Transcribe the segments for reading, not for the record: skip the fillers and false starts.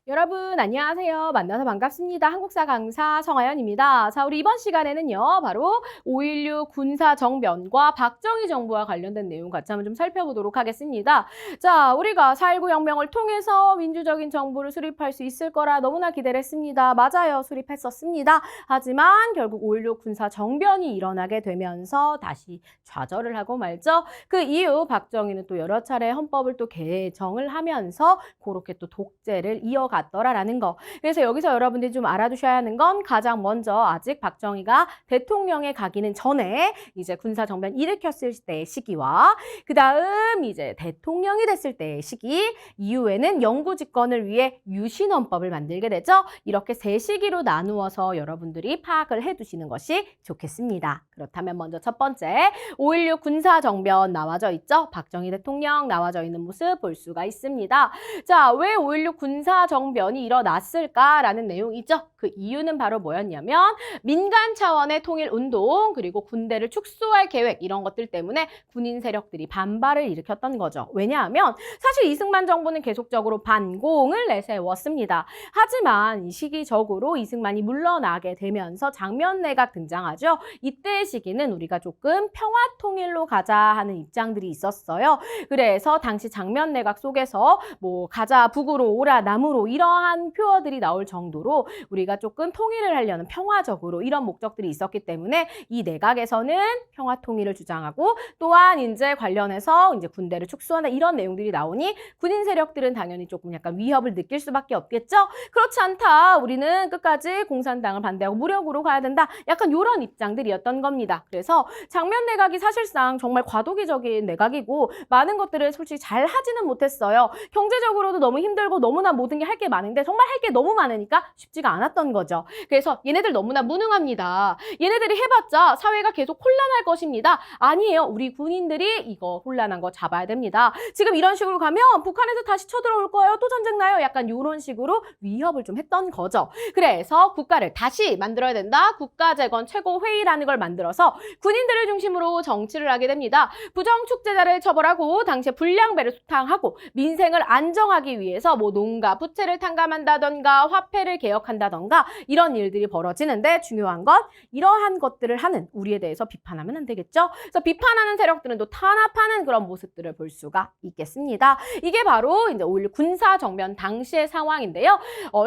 여러분 안녕하세요. 만나서 반갑습니다. 한국사 강사 정하연입니다. 자, 우리 이번 시간에는요. 바로 5.16 군사정변과 박정희 정부와 관련된 내용 같이 한번 좀 살펴보도록 하겠습니다. 자, 우리가 4.19 혁명을 통해서 민주적인 정부를 수립할 수 있을 거라 너무나 기대를 했습니다. 맞아요. 수립했었습니다. 하지만 결국 5.16 군사정변이 일어나게 되면서 다시 좌절을 하고 말죠. 그 이후 박정희는 또 여러 차례 헌법을 또 개정을 하면서 그렇게 또 독재를 이어갔더라라는 거. 그래서 여기서 여러분들이 좀 알아두셔야 하는 건 가장 먼저 아직 박정희가 대통령에 가기는 전에 이제 군사정변 일으켰을 때의 시기와 그 다음 이제 대통령이 됐을 때의 시기, 이후에는 영구집권을 위해 유신헌법을 만들게 되죠. 이렇게 세 시기로 나누어서 여러분들이 파악을 해두시는 것이 좋겠습니다. 그렇다면 먼저 첫 번째 5.16 군사정변 나와져 있죠. 박정희 대통령 나와져 있는 모습 볼 수가 있습니다. 자, 왜 5.16 군사정변이 일어났을까라는 내용이죠. 그 이유는 바로 뭐였냐면 민간 차원의 통일운동 그리고 군대를 축소할 계획 이런 것들 때문에 군인 세력들이 반발을 일으켰던 거죠. 왜냐하면 사실 이승만 정부는 계속적으로 반공을 내세웠습니다. 하지만 이 시기적으로 이승만이 물러나게 되면서 장면내각 등장하죠. 이때의 시기는 우리가 조금 평화통일로 가자 하는 입장들이 있었어요. 그래서 당시 장면내각 속에서 뭐 가자 북으로 오라 남으로 이러한 표어들이 나올 정도로 우리가 조금 통일을 하려는 평화적으로 이런 목적들이 있었기 때문에 이 내각에서는 평화통일을 주장하고 또한 이제 관련해서 이제 군대를 축소한다 이런 내용들이 나오니 군인 세력들은 당연히 조금 약간 위협을 느낄 수밖에 없겠죠. 그렇지 않다. 우리는 끝까지 공산당을 반대하고 무력으로 가야 된다. 약간 이런 입장들이었던 겁니다. 그래서 장면 내각이 사실상 정말 과도기적인 내각이고 많은 것들을 솔직히 잘 하지는 못했어요. 경제적으로도 너무 힘들고 너무나 모든 게 할 게 많은데 정말 할 게 너무 많으니까 쉽지가 않았던 거죠. 그래서 얘네들 너무나 무능합니다. 얘네들이 해봤자 사회가 계속 혼란할 것입니다. 아니에요. 우리 군인들이 이거 혼란한 거 잡아야 됩니다. 지금 이런 식으로 가면 북한에서 다시 쳐들어올 거예요. 또 전쟁 나요. 약간 이런 식으로 위협을 좀 했던 거죠. 그래서 국가를 다시 만들어야 된다. 국가재건 최고회의라는 걸 만들어서 군인들을 중심으로 정치를 하게 됩니다. 부정축제자를 처벌하고 당시에 불량배를 수탕하고 민생을 안정하기 위해서 뭐 농가, 부채를 탕감한다던가 화폐를 개혁한다던가 이런 일들이 벌어지는데 중요한 건 이러한 것들을 하는 우리에 대해서 비판하면 안 되겠죠. 그래서 비판하는 세력들은 또 탄압하는 그런 모습들을 볼 수가 있겠습니다. 이게 바로 이제 5.16 군사정변 당시의 상황인데요.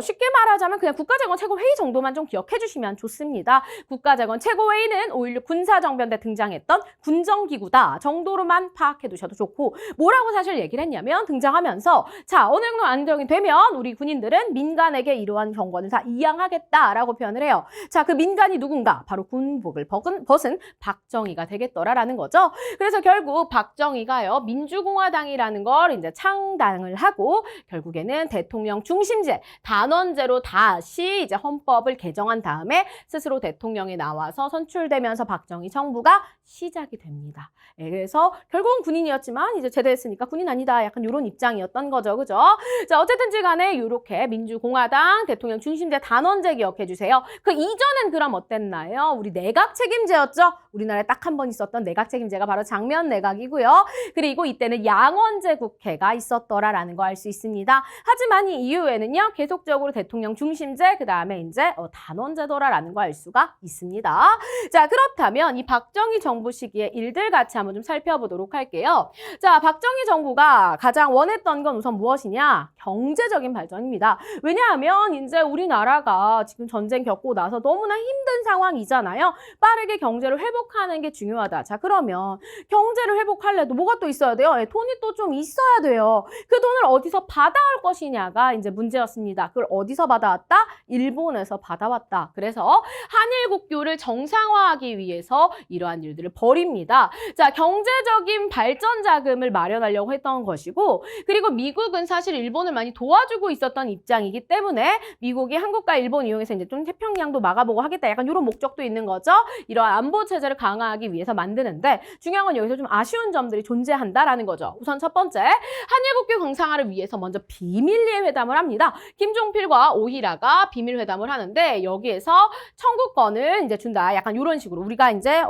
쉽게 말하자면 그냥 국가재건 최고회의 정도만 좀 기억해 주시면 좋습니다. 국가재건 최고회의는 5.16 군사정변 때 등장했던 군정기구다 정도로만 파악해 두셔도 좋고 뭐라고 사실 얘기를 했냐면 등장하면서 자 어느 정도 안정이 되면 우리 군인들은 민간에게 이러한 정권을 다 이양하겠다라고 표현을 해요. 자, 그 민간이 누군가? 바로 군복을 벗은 박정희가 되겠더라라는 거죠. 그래서 결국 박정희가요 민주공화당이라는 걸 이제 창당을 하고 결국에는 대통령 중심제 단원제로 다시 이제 헌법을 개정한 다음에 스스로 대통령이 나와서 선출되면서 박정희 정부가 시작이 됩니다. 예, 그래서 결국은 군인이었지만 이제 제대했으니까 군인 아니다. 약간 이런 입장이었던 거죠. 그죠? 자, 어쨌든지 간에 이렇게 민주공화당 대통령 중심제 단원제 기억해 주세요. 그 이전엔 그럼 어땠나요? 우리 내각 책임제였죠? 우리나라에 딱 한 번 있었던 내각 책임제가 바로 장면 내각이고요. 그리고 이때는 양원제 국회가 있었더라라는 거 알 수 있습니다. 하지만 이 이후에는요. 계속적으로 대통령 중심제 그다음에 이제 단원제더라라는 거 알 수가 있습니다. 자, 그렇다면 이 박정희 정부 시기의 일들 같이 한번 좀 살펴보도록 할게요. 자, 박정희 정부가 가장 원했던 건 우선 무엇이냐? 경제적인 발전입니다. 왜냐하면 이제 우리나라가 지금 전쟁 겪고 나서 너무나 힘든 상황이잖아요. 빠르게 경제를 회복하는 게 중요하다. 자, 그러면 경제를 회복하려도 뭐가 또 있어야 돼요? 돈이 또 좀 있어야 돼요. 그 돈을 어디서 받아올 것이냐가 이제 문제였습니다. 그걸 어디서 받아왔다? 일본에서 받아왔다. 그래서 한일 국교를 정상화하기 위해서 이러한 일들을 벌입니다. 자, 경제적인 발전 자금을 마련하려고 했던 것이고 그리고 미국은 사실 일본을 많이 도와주고 있었던 입장이기 때문에 미국이 한국과 일본 이용해서 이제 좀 태평양도 막아보고 하겠다. 약간 이런 목적도 있는 거죠. 이러한 안보 체제를 강화하기 위해서 만드는데 중요한 건 여기서 좀 아쉬운 점들이 존재한다라는 거죠. 우선 첫 번째, 한일 국교 강상화를 위해서 먼저 비밀리에 회담을 합니다. 김종필과 오히라가 비밀 회담을 하는데 여기에서 청구권을 이제 준다. 약간 이런 식으로 우리가 이제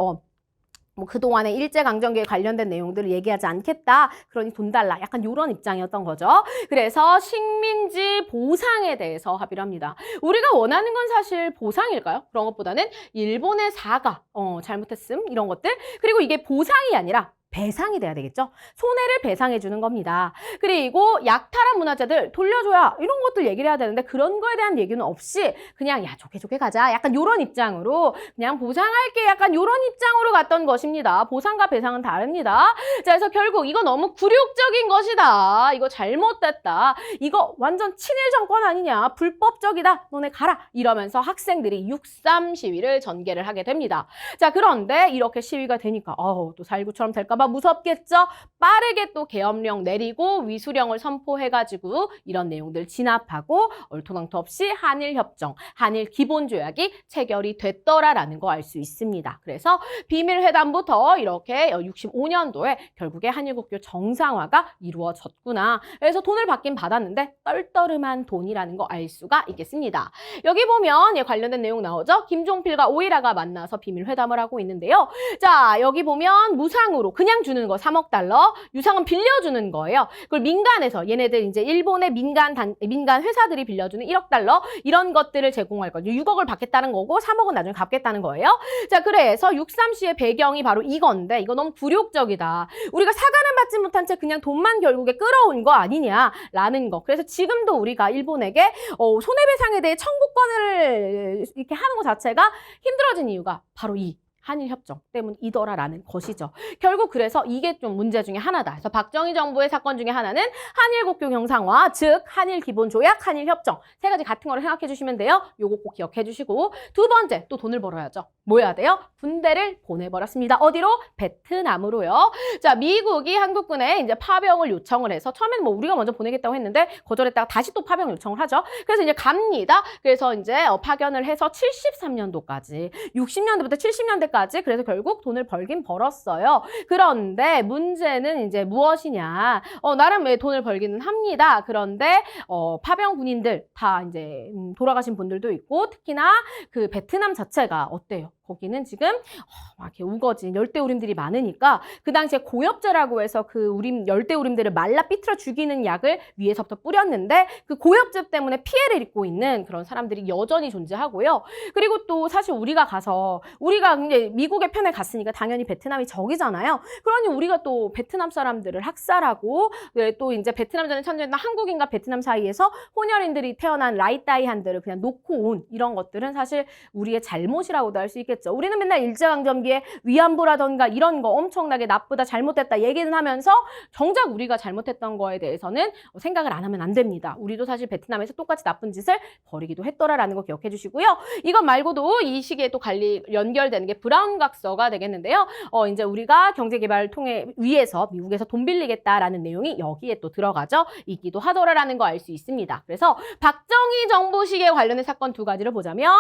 뭐 그동안의 일제강점기에 관련된 내용들을 얘기하지 않겠다. 그러니 돈 달라. 약간 이런 입장이었던 거죠. 그래서 식민지 보상에 대해서 합의를 합니다. 우리가 원하는 건 사실 보상일까요? 그런 것보다는 일본의 사과, 잘못했음 이런 것들. 그리고 이게 보상이 아니라 배상이 돼야 되겠죠? 손해를 배상해 주는 겁니다. 그리고 약탈한 문화재들 돌려줘야 이런 것들 얘기를 해야 되는데 그런 거에 대한 얘기는 없이 그냥 야 좋게 좋게 가자 약간 이런 입장으로 그냥 보상할게 약간 이런 입장으로 갔던 것입니다. 보상과 배상은 다릅니다. 자, 그래서 결국 이거 너무 굴욕적인 것이다. 이거 잘못됐다. 이거 완전 친일 정권 아니냐. 불법적이다. 너네 가라. 이러면서 학생들이 6.3 시위를 전개를 하게 됩니다. 자, 그런데 이렇게 시위가 되니까 또 4.19처럼 될까 봐 무섭겠죠? 빠르게 또 계엄령 내리고 위수령을 선포해가지고 이런 내용들 진압하고 얼토당토 없이 한일협정, 한일기본조약이 체결이 됐더라라는 거 알 수 있습니다. 그래서 비밀회담부터 이렇게 65년도에 결국에 한일국교 정상화가 이루어졌구나. 그래서 돈을 받긴 받았는데 떨떠름한 돈이라는 거 알 수가 있겠습니다. 여기 보면 관련된 내용 나오죠? 김종필과 오이라가 만나서 비밀회담을 하고 있는데요. 자, 여기 보면 무상으로 그냥 주는 거 3억 달러, 유상은 빌려주는 거예요. 그걸 민간에서 얘네들 이제 일본의 민간 회사들이 빌려주는 1억 달러 이런 것들을 제공할 거죠. 6억을 받겠다는 거고 3억은 나중에 갚겠다는 거예요. 자, 그래서 6.3시의 배경이 바로 이건데 이거 너무 굴욕적이다. 우리가 사과는 받지 못한 채 그냥 돈만 결국에 끌어온 거 아니냐라는 거. 그래서 지금도 우리가 일본에게 손해배상에 대해 청구권을 이렇게 하는 것 자체가 힘들어진 이유가 바로 이 한일협정 때문이더라라는 것이죠. 결국 그래서 이게 좀 문제 중에 하나다. 그래서 박정희 정부의 사건 중에 하나는 한일국교 정상화, 즉 한일기본조약, 한일협정 세 가지 같은 거를 생각해 주시면 돼요. 요거 꼭 기억해 주시고 두 번째 또 돈을 벌어야죠. 뭐 해야 돼요? 군대를 보내버렸습니다. 어디로? 베트남으로요. 자, 미국이 한국군에 이제 파병을 요청을 해서 처음에는 뭐 우리가 먼저 보내겠다고 했는데 거절했다가 다시 또 파병 요청을 하죠. 그래서 이제 갑니다. 그래서 이제 파견을 해서 73년도까지 60년대부터 70년대 까지 그래서 결국 돈을 벌긴 벌었어요. 그런데 문제는 이제 무엇이냐? 나름 왜 돈을 벌기는 합니다. 그런데 파병 군인들 다 이제 돌아가신 분들도 있고 특히나 그 베트남 자체가 어때요? 거기는 지금 막 이렇게 우거진 열대우림들이 많으니까 그 당시에 고엽제라고 해서 그 열대우림들을 말라 삐뚤어 죽이는 약을 위에서부터 뿌렸는데 그 고엽제 때문에 피해를 입고 있는 그런 사람들이 여전히 존재하고요. 그리고 또 사실 우리가 이제 미국의 편에 갔으니까 당연히 베트남이 적이잖아요. 그러니 우리가 또 베트남 사람들을 학살하고 또 이제 베트남전에 참전했던 한국인과 베트남 사이에서 혼혈인들이 태어난 라이따이한들을 그냥 놓고 온 이런 것들은 사실 우리의 잘못이라고도 할 수 있겠죠. 우리는 맨날 일제강점기에 위안부라던가 이런 거 엄청나게 나쁘다, 잘못됐다 얘기는 하면서 정작 우리가 잘못했던 거에 대해서는 생각을 안 하면 안 됩니다. 우리도 사실 베트남에서 똑같이 나쁜 짓을 벌이기도 했더라라는 거 기억해 주시고요. 이것 말고도 이 시기에 또 연결되는 게 브라운 각서가 되겠는데요. 이제 우리가 경제개발을 통해 위해서 미국에서 돈 빌리겠다라는 내용이 여기에 또 들어가죠. 있기도 하더라라는 거 알 수 있습니다. 그래서 박정희 정부 시기에 관련된 사건 두 가지를 보자면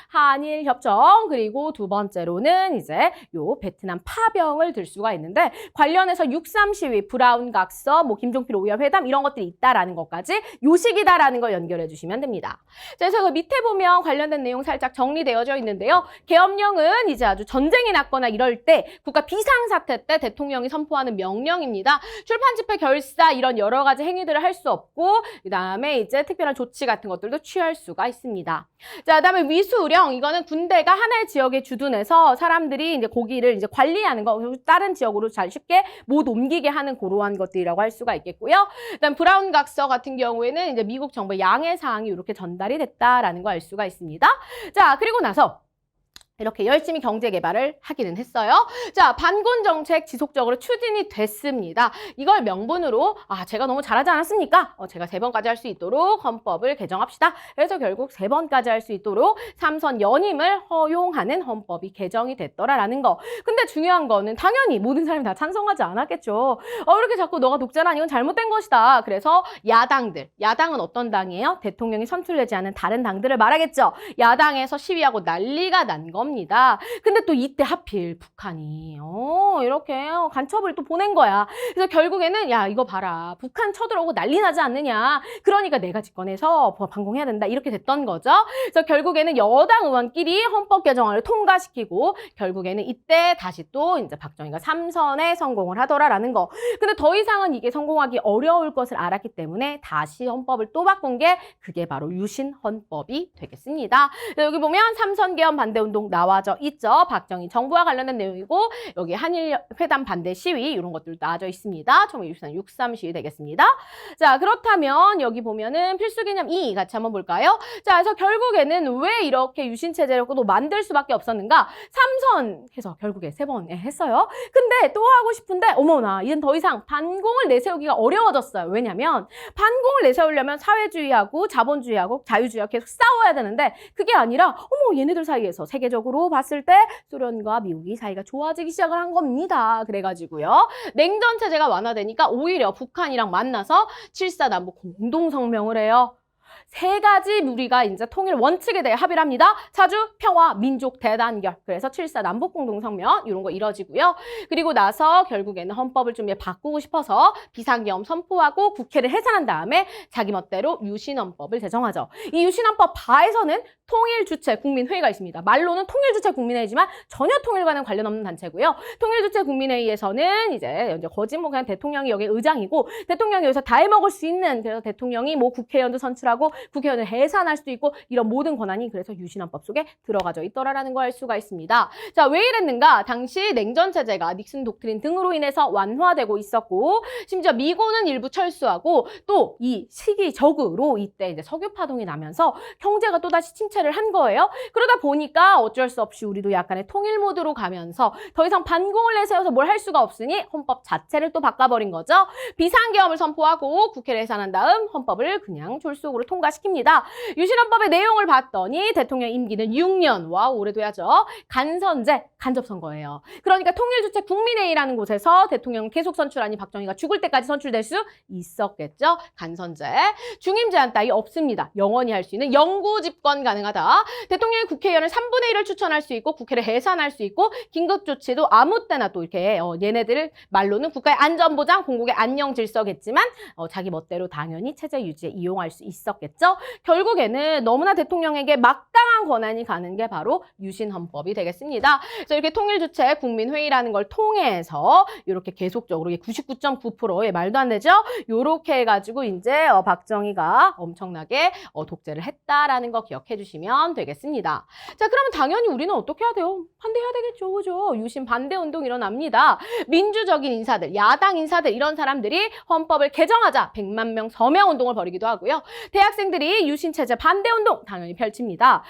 한일협정 그리고 두 번째로는 이제 요 베트남 파병을 들 수가 있는데 관련해서 6.3 시위, 브라운 각서, 뭐 김종필 오이라 회담 이런 것들이 있다라는 것까지 요 시기다라는 거 연결해 주시면 됩니다. 자, 그래서 그 밑에 보면 관련된 내용 살짝 정리되어져 있는데요. 계엄령은 이제 아주 전쟁이 났거나 이럴 때 국가 비상사태 때 대통령이 선포하는 명령입니다. 출판 집회 결사 이런 여러 가지 행위들을 할 수 없고 그다음에 이제 특별한 조치 같은 것들도 취할 수가 있습니다. 자, 그다음에 위수령 이거는 군대가 하나의 지역에 주둔해서 사람들이 이제 거기를 이제 관리하는 거 다른 지역으로 잘 쉽게 못 옮기게 하는 그러한 것들이라고 할 수가 있겠고요. 그다음 브라운 각서 같은 경우에는 이제 미국 정부의 양해 사항이 이렇게 전달이 됐다라는 거 알 수가 있습니다. 자, 그리고 나서 이렇게 열심히 경제 개발을 하기는 했어요. 자, 반군 정책 지속적으로 추진이 됐습니다. 이걸 명분으로 제가 너무 잘하지 않았습니까? 제가 3번까지 할 수 있도록 헌법을 개정합시다. 그래서 결국 3번까지 할 수 있도록 3선 연임을 허용하는 헌법이 개정이 됐더라라는 거. 근데 중요한 거는 당연히 모든 사람이 다 찬성하지 않았겠죠. 이렇게 자꾸 너가 독재란 이건 잘못된 것이다. 그래서 야당은 어떤 당이에요? 대통령이 선출되지 않은 다른 당들을 말하겠죠. 야당에서 시위하고 난리가 난 겁니다. 겁니다. 근데 또 이때 하필 북한이 이렇게 간첩을 또 보낸 거야. 그래서 결국에는 야 이거 봐라. 북한 쳐들어오고 난리 나지 않느냐. 그러니까 내가 집권해서 반공해야 된다. 이렇게 됐던 거죠. 그래서 결국에는 여당 의원끼리 헌법 개정안을 통과시키고 결국에는 이때 다시 또 이제 박정희가 3선에 성공을 하더라라는 거. 근데 더 이상은 이게 성공하기 어려울 것을 알았기 때문에 다시 헌법을 또 바꾼 게 그게 바로 유신 헌법이 되겠습니다. 여기 보면 3선 개헌 반대 운동 나와져 있죠. 박정희 정부와 관련된 내용이고 여기 한일 회담 반대 시위 이런 것들도 나와져 있습니다. 1963 63 시위 되겠습니다. 자, 그렇다면 여기 보면은 필수 개념 2 같이 한번 볼까요? 자, 그래서 결국에는 왜 이렇게 유신 체제를 또 만들 수밖에 없었는가? 3선 해서 결국에 3번 했어요. 근데 또 하고 싶은데 어머나 이젠 더 이상 반공을 내세우기가 어려워졌어요. 왜냐면 반공을 내세우려면 사회주의하고 자본주의하고 자유주의하고 계속 싸워야 되는데 그게 아니라 어머 얘네들 사이에서 세계적으로 봤을 때 소련과 미국이 사이가 좋아지기 시작을 한 겁니다. 그래가지고요. 냉전 체제가 완화되니까 오히려 북한이랑 만나서 7.4 남북 공동성명을 해요. 3가지 우리가 이제 통일 원칙에 대해 합의를 합니다. 자주, 평화, 민족 대단결. 그래서 7.4 남북공동성명 이런 거 이뤄지고요. 그리고 나서 결국에는 헌법을 좀 바꾸고 싶어서 비상계엄 선포하고 국회를 해산한 다음에 자기 멋대로 유신헌법을 제정하죠. 이 유신헌법 하에서는 통일주체 국민회의가 있습니다. 말로는 통일주체 국민회의지만 전혀 통일과는 관련 없는 단체고요. 통일주체 국민회의에서는 이제 거짓 뭐 그냥 대통령이 여기 의장이고 대통령이 여기서 다 해먹을 수 있는 그래서 대통령이 뭐 국회의원도 선출하고 국회의원을 해산할 수도 있고 이런 모든 권한이 그래서 유신헌법 속에 들어가져 있더라라는 걸 알 수가 있습니다. 자, 왜 이랬는가? 당시 냉전체제가 닉슨 독트린 등으로 인해서 완화되고 있었고 심지어 미군은 일부 철수하고 또 이 시기적으로 이때 이제 석유 파동이 나면서 경제가 또다시 침체를 한 거예요. 그러다 보니까 어쩔 수 없이 우리도 약간의 통일 모드로 가면서 더 이상 반공을 내세워서 뭘 할 수가 없으니 헌법 자체를 또 바꿔버린 거죠. 비상계엄을 선포하고 국회를 해산한 다음 헌법을 그냥 졸속으로 통과시킵니다. 유신헌법의 내용을 봤더니 대통령 임기는 6년, 와 오래돼야죠. 간선제, 간접선거예요. 그러니까 통일주체 국민회의라는 곳에서 대통령 계속 선출하니 박정희가 죽을 때까지 선출될 수 있었겠죠. 간선제. 중임 제한 따위 없습니다. 영원히 할 수 있는 영구 집권 가능하다. 대통령이 국회의원을 3분의 1을 추천할 수 있고 국회를 해산할 수 있고 긴급조치도 아무 때나 또 이렇게 얘네들 말로는 국가의 안전보장, 공국의 안녕 질서겠지만 자기 멋대로 당연히 체제 유지에 이용할 수 있었겠죠. 결국에는 너무나 대통령에게 막강한 권한이 가는 게 바로 유신헌법이 되겠습니다. 그래서 이렇게 통일주체 국민회의라는 걸 통해서 이렇게 계속적으로 99.9%의 말도 안 되죠? 이렇게 해가지고 이제 박정희가 엄청나게 독재를 했다라는 거 기억해 주시면 되겠습니다. 자, 그러면 당연히 우리는 어떻게 해야 돼요? 반대해야 되겠죠, 그죠? 유신 반대 운동 일어납니다. 민주적인 인사들, 야당 인사들 이런 사람들이 헌법을 개정하자 100만 명 서명 운동을 벌이기도 하고요. 대학생들이 유신체제 반대 운동 당연히 펼칩니다.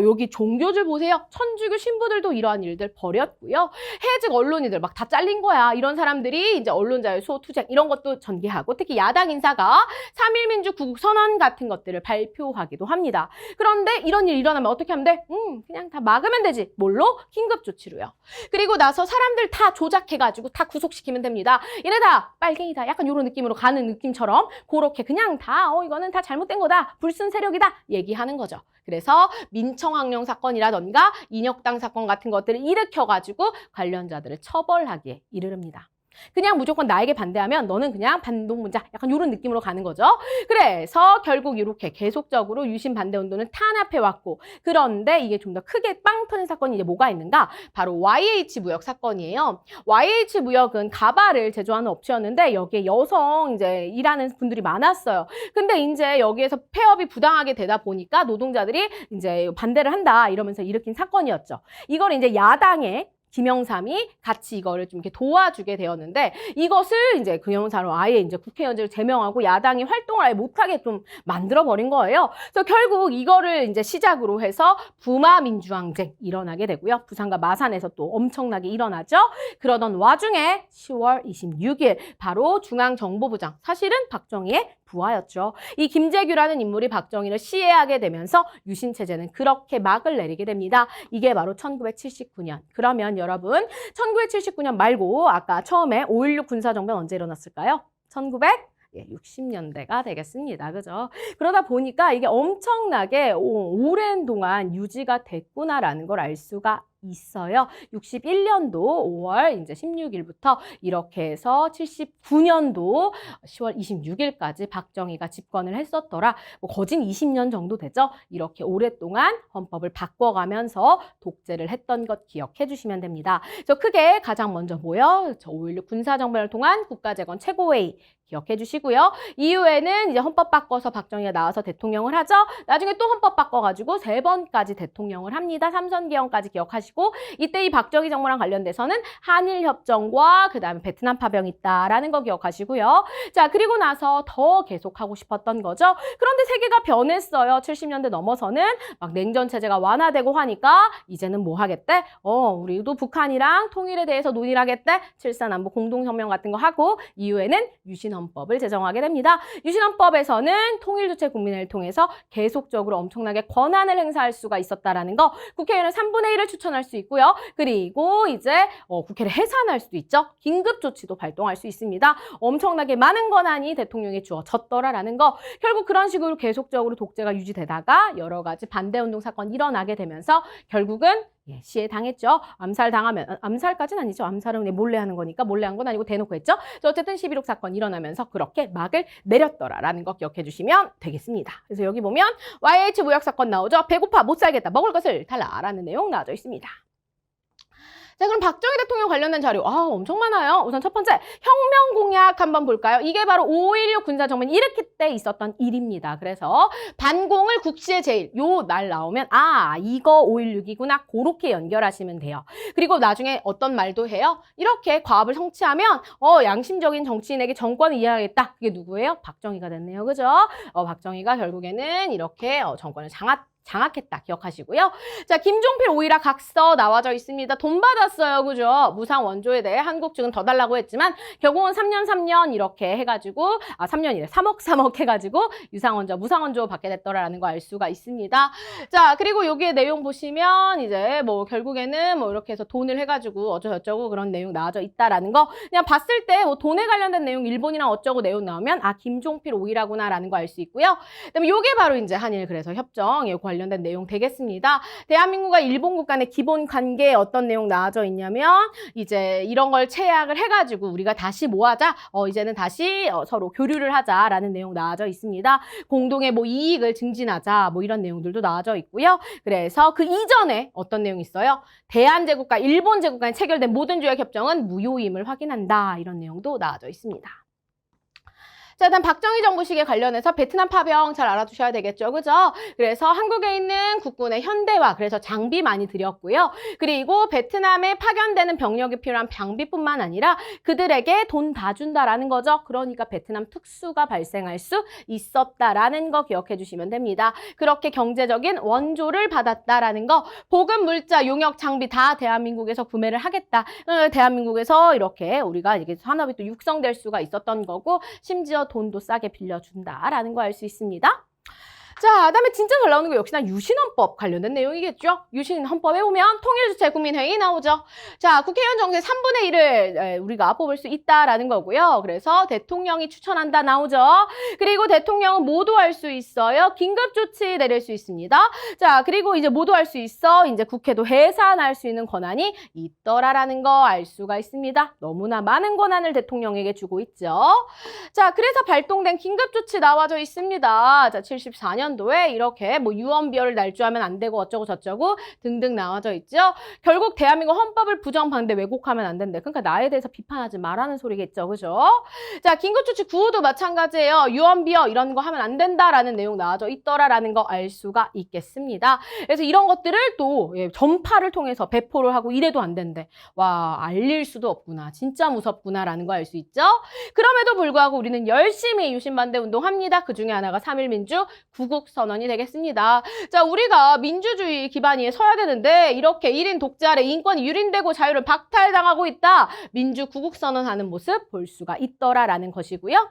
여기 종교줄 보세요. 천주교 신부들도 이러한 일들 벌였고요. 해직 언론인들 막 다 잘린 거야. 이런 사람들이 이제 언론자유 소투쟁 이런 것도 전개하고 특히 야당 인사가 3.1민주 구국선언 같은 것들을 발표하기도 합니다. 그런데 이런 일 일어나면 어떻게 하면 돼? 그냥 다 막으면 되지. 뭘로? 긴급조치로요. 그리고 나서 사람들 다 조작해가지고 다 구속시키면 됩니다. 얘네다 빨갱이다. 약간 이런 느낌으로 가는 느낌처럼 그렇게 그냥 다 이거는 다 잘못된 거다. 불순 세력이다. 얘기하는 거죠. 그래서 민청학령 사건이라던가 인혁당 사건 같은 것들을 일으켜가지고 관련자들을 처벌하기에 이르릅니다. 그냥 무조건 나에게 반대하면 너는 그냥 반동문자 약간 이런 느낌으로 가는 거죠. 그래서 결국 이렇게 계속적으로 유신 반대 운동은 탄압해 왔고 그런데 이게 좀 더 크게 빵 터진 사건이 이제 뭐가 있는가? 바로 YH 무역 사건이에요. YH 무역은 가발을 제조하는 업체였는데 여기에 여성 이제 일하는 분들이 많았어요. 근데 이제 여기에서 폐업이 부당하게 되다 보니까 노동자들이 이제 반대를 한다 이러면서 일으킨 사건이었죠. 이걸 이제 야당의 김영삼이 같이 이거를 좀 이렇게 도와주게 되었는데 이것을 이제 김영삼을 아예 이제 국회의원직을 제명하고 야당이 활동을 아예 못하게 좀 만들어 버린 거예요. 그래서 결국 이거를 이제 시작으로 해서 부마 민주항쟁 일어나게 되고요. 부산과 마산에서 또 엄청나게 일어나죠. 그러던 와중에 10월 26일 바로 중앙정보부장 사실은 박정희의 부하였죠. 이 김재규라는 인물이 박정희를 시해하게 되면서 유신체제는 그렇게 막을 내리게 됩니다. 이게 바로 1979년. 그러면 여러분 1979년 말고 아까 처음에 5.16 군사정변 언제 일어났을까요? 1900 예, 60년대가 되겠습니다. 그죠? 그러다 보니까 이게 엄청나게 오랜 동안 유지가 됐구나라는 걸 알 수가 있어요. 61년도 5월 이제 16일부터 이렇게 해서 79년도 10월 26일까지 박정희가 집권을 했었더라. 뭐 거진 20년 정도 되죠. 이렇게 오랫동안 헌법을 바꿔가면서 독재를 했던 것 기억해 주시면 됩니다. 저 크게 가장 먼저 뭐요? 저 5.16 군사정변을 통한 국가재건 최고회의 기억해 주시고요. 이후에는 이제 헌법 바꿔서 박정희가 나와서 대통령을 하죠. 나중에 또 헌법 바꿔가지고 3번까지 대통령을 합니다. 3선 개헌까지 기억하시고 이때 이 박정희 정부랑 관련돼서는 한일협정과 그다음에 베트남 파병이 있다라는 거 기억하시고요. 자, 그리고 나서 더 계속하고 싶었던 거죠. 그런데 세계가 변했어요. 70년대 넘어서는 막 냉전 체제가 완화되고 하니까 이제는 뭐 하겠대? 우리도 북한이랑 통일에 대해서 논의를 하겠대. 7.4 남북 공동성명 같은 거 하고 이후에는 유신헌법을 제정하게 됩니다. 유신헌법에서는 통일주체 국민회의를 통해서 계속적으로 엄청나게 권한을 행사할 수가 있었다라는 거, 국회의원은 3분의 1을 추천할 수 있고요. 그리고 이제 국회를 해산할 수도 있죠. 긴급조치도 발동할 수 있습니다. 엄청나게 많은 권한이 대통령에 주어졌더라라는 거, 결국 그런 식으로 계속적으로 독재가 유지되다가 여러 가지 반대운동 사건이 일어나게 되면서 결국은 시해 당했죠. 암살당하면, 암살까지는 아니죠. 암살은 몰래 하는 거니까 몰래 한 건 아니고 대놓고 했죠. 어쨌든 11.6 사건 일어나면서 그렇게 막을 내렸더라라는 거 기억해 주시면 되겠습니다. 그래서 여기 보면 YH 무역 사건 나오죠. 배고파 못 살겠다. 먹을 것을 달라라는 내용 나와져 있습니다. 자, 그럼 박정희 대통령 관련된 자료 엄청 많아요. 우선 첫 번째 혁명 공약 한번 볼까요? 이게 바로 5.16 군사정변 일으킬 때 있었던 일입니다. 그래서 반공을 국시의 제일 요 날 나오면 이거 5.16이구나 그렇게 연결하시면 돼요. 그리고 나중에 어떤 말도 해요. 이렇게 과업을 성취하면 양심적인 정치인에게 정권을 이해하겠다. 그게 누구예요? 박정희가 됐네요. 그죠? 박정희가 결국에는 이렇게 정권을 장악했다 기억하시고요. 자, 김종필 오이라 각서 나와져 있습니다. 돈 받았어요. 그죠? 무상 원조에 대해 한국 측은 더 달라고 했지만 결국은 3년 이렇게 해가지고 3년이래. 3억 해가지고 유상 원조, 무상 원조 받게 됐더라라는 거 알 수가 있습니다. 자, 그리고 여기에 내용 보시면 이제 뭐 결국에는 뭐 이렇게 해서 돈을 해가지고 어쩌고저쩌고 그런 내용 나와져 있다라는 거 그냥 봤을 때 뭐 돈에 관련된 내용 일본이랑 어쩌고 내용 나오면 김종필 오이라구나라는 거 알 수 있고요. 그다음에 요게 바로 이제 한일 그래서 협정 관련된 내용 되겠습니다. 대한민국과 일본국 간의 기본 관계에 어떤 내용 나와져 있냐면 이제 이런 걸 체약을 해가지고 우리가 다시 뭐 하자? 이제는 다시 서로 교류를 하자라는 내용 나와져 있습니다. 공동의 뭐 이익을 증진하자 뭐 이런 내용들도 나와져 있고요. 그래서 그 이전에 어떤 내용이 있어요? 대한제국과 일본제국 간에 체결된 모든 조약 협정은 무효임을 확인한다. 이런 내용도 나와져 있습니다. 자, 일단 박정희 정부 시기에 관련해서 베트남 파병 잘 알아두셔야 되겠죠. 그죠? 그래서 한국에 있는 국군의 현대화, 그래서 장비 많이 들였고요. 그리고 베트남에 파견되는 병력이 필요한 장비뿐만 아니라 그들에게 돈 다 준다라는 거죠. 그러니까 베트남 특수가 발생할 수 있었다라는 거 기억해 주시면 됩니다. 그렇게 경제적인 원조를 받았다라는 거, 보급 물자, 용역, 장비 다 대한민국에서 구매를 하겠다. 대한민국에서 이렇게 우리가 이게 산업이 또 육성될 수가 있었던 거고, 심지어 돈도 싸게 빌려준다라는 거 알 수 있습니다. 자, 그다음에 진짜 잘 나오는 거 역시나 유신헌법 관련된 내용이겠죠. 유신헌법에 보면 통일주체 국민회의 나오죠. 자, 국회의원 정수의 3분의 1을 우리가 뽑을 수 있다라는 거고요. 그래서 대통령이 추천한다 나오죠. 그리고 대통령은 모두 할 수 있어요. 긴급조치 내릴 수 있습니다. 자, 그리고 이제 모두 할 수 있어. 이제 국회도 해산할 수 있는 권한이 있더라라는 거 알 수가 있습니다. 너무나 많은 권한을 대통령에게 주고 있죠. 자, 그래서 발동된 긴급조치 나와져 있습니다. 자, 74년도에 이렇게 뭐 유언비어를 날조하면 안 되고 어쩌고 저쩌고 등등 나와져 있죠. 결국 대한민국 헌법을 부정반대 왜곡하면 안 된대. 그러니까 나에 대해서 비판하지 말라는 소리겠죠. 그죠? 자, 긴급조치 구호도 마찬가지예요. 유언비어 이런 거 하면 안 된다라는 내용 나와져 있더라라는 거 알 수가 있겠습니다. 그래서 이런 것들을 또 전파를 통해서 배포를 하고 이래도 안 된대. 와, 알릴 수도 없구나. 진짜 무섭구나라는 거 알 수 있죠. 그럼에도 불구하고 우리는 열심히 유신반대 운동합니다. 그 중에 하나가 3.1민주 구국선언이 되겠습니다. 자, 우리가 민주주의 기반위에 서야 되는데 이렇게 1인 독재 아래 인권이 유린되고 자유를 박탈당하고 있다. 민주 구국선언하는 모습 볼 수가 있더라라는 것이고요.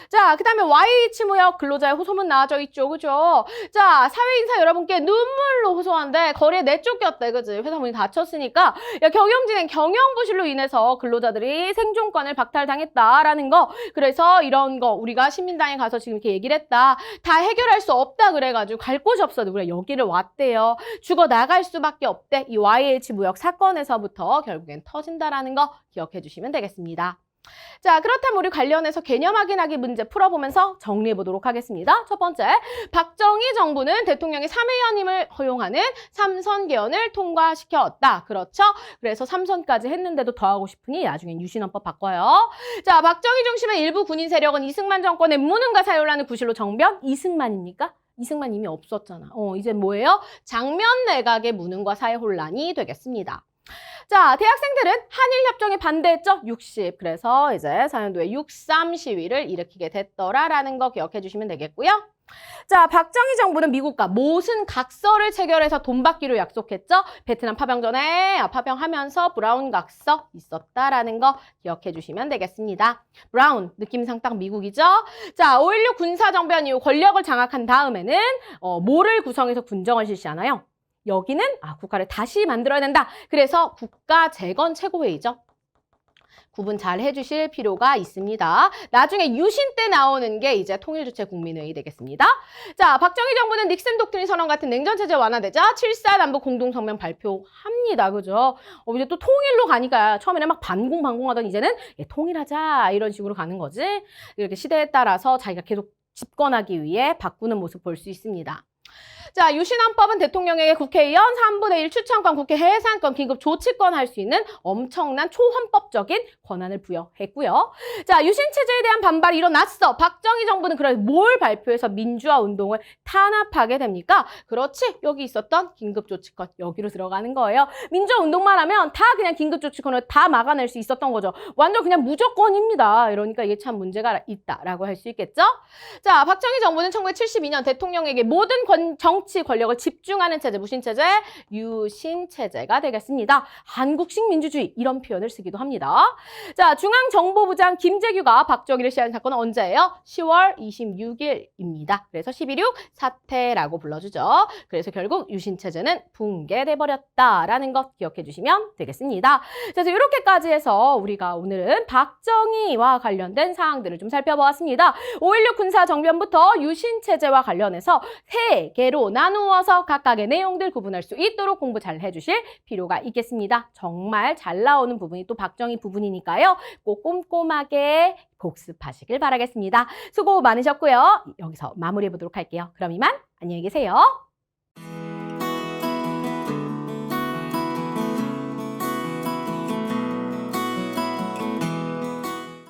자, 그 다음에 YH무역 근로자의 호소문 나와져 있죠. 그죠? 자, 사회인사 여러분께 눈물로 호소한데 거리에 내쫓겼대. 그지? 회사 문이 닫혔으니까 야, 경영진행 경영부실로 인해서 근로자들이 생존권을 박탈당했다라는 거. 그래서 이런 거 우리가 신민당에 가서 지금 이렇게 얘기를 했다. 다 해결할 수 없다 그래가지고 갈 곳이 없어. 우리가 여기를 왔대요. 죽어 나갈 수밖에 없대. 이 YH무역 사건에서부터 결국엔 터진다라는 거 기억해 주시면 되겠습니다. 자, 그렇다면 우리 관련해서 개념 확인하기 문제 풀어보면서 정리해 보도록 하겠습니다. 첫 번째, 박정희 정부는 대통령이 3회 연임을 허용하는 3선 개헌을 통과시켰다. 그렇죠? 그래서 3선까지 했는데도 더 하고 싶으니 나중엔 유신헌법 바꿔요. 자, 박정희 중심의 일부 군인 세력은 이승만 정권의 무능과 사열라는 구실로 정변. 이승만입니까? 이승만 이미 없었잖아. 이제 뭐예요? 장면 내각의 무능과 사회 혼란이 되겠습니다. 자, 대학생들은 한일협정에 반대했죠? 60. 그래서 이제 4년도에 6.3 시위를 일으키게 됐더라라는 거 기억해 주시면 되겠고요. 자, 박정희 정부는 미국과 모순 각서를 체결해서 돈 받기로 약속했죠? 베트남 파병 전에 파병하면서 브라운 각서 있었다라는 거 기억해 주시면 되겠습니다. 브라운, 느낌상 딱 미국이죠? 자, 5.16 군사정변 이후 권력을 장악한 다음에는 뭐를 구성해서 군정을 실시하나요? 여기는 국가를 다시 만들어야 된다. 그래서 국가재건 최고회의죠. 구분 잘 해주실 필요가 있습니다. 나중에 유신 때 나오는 게 이제 통일주체국민회의 되겠습니다. 자, 박정희 정부는 닉슨 독트린 선언 같은 냉전체제 완화되자 7.4 남북 공동성명 발표합니다. 그죠? 이제 또 통일로 가니까 처음에는 막 반공하던 이제는 통일하자 이런 식으로 가는 거지. 이렇게 시대에 따라서 자기가 계속 집권하기 위해 바꾸는 모습 볼 수 있습니다. 자, 유신헌법은 대통령에게 국회의원 3분의 1 추천권, 국회 해산권, 긴급 조치권 할 수 있는 엄청난 초헌법적인 권한을 부여했고요. 자, 유신체제에 대한 반발이 일어났어. 박정희 정부는 그래서 뭘 발표해서 민주화 운동을 탄압하게 됩니까? 그렇지, 여기 있었던 긴급 조치권 여기로 들어가는 거예요. 민주화 운동만 하면 다 그냥 긴급 조치권을 다 막아낼 수 있었던 거죠. 완전 그냥 무조건입니다. 이러니까 이게 참 문제가 있다라고 할 수 있겠죠? 자, 박정희 정부는 1972년 대통령에게 모든 정치 권력을 집중하는 체제, 무슨 체제? 유신체제가 되겠습니다. 한국식 민주주의 이런 표현을 쓰기도 합니다. 자, 중앙정보부장 김재규가 박정희를 시한 사건은 언제예요? 10월 26일입니다. 그래서 11.6 사태라고 불러주죠. 그래서 결국 유신체제는 붕괴돼 버렸다라는 것 기억해 주시면 되겠습니다. 그래서 이렇게까지 해서 우리가 오늘은 박정희와 관련된 사항들을 좀 살펴보았습니다. 5.16 군사정변부터 유신체제와 관련해서 3개로 나누어서 각각의 내용들 구분할 수 있도록 공부 잘 해주실 필요가 있겠습니다. 정말 잘 나오는 부분이 또 박정희 부분이니까요. 꼭 꼼꼼하게 복습하시길 바라겠습니다. 수고 많으셨고요. 여기서 마무리해 보도록 할게요. 그럼 이만 안녕히 계세요.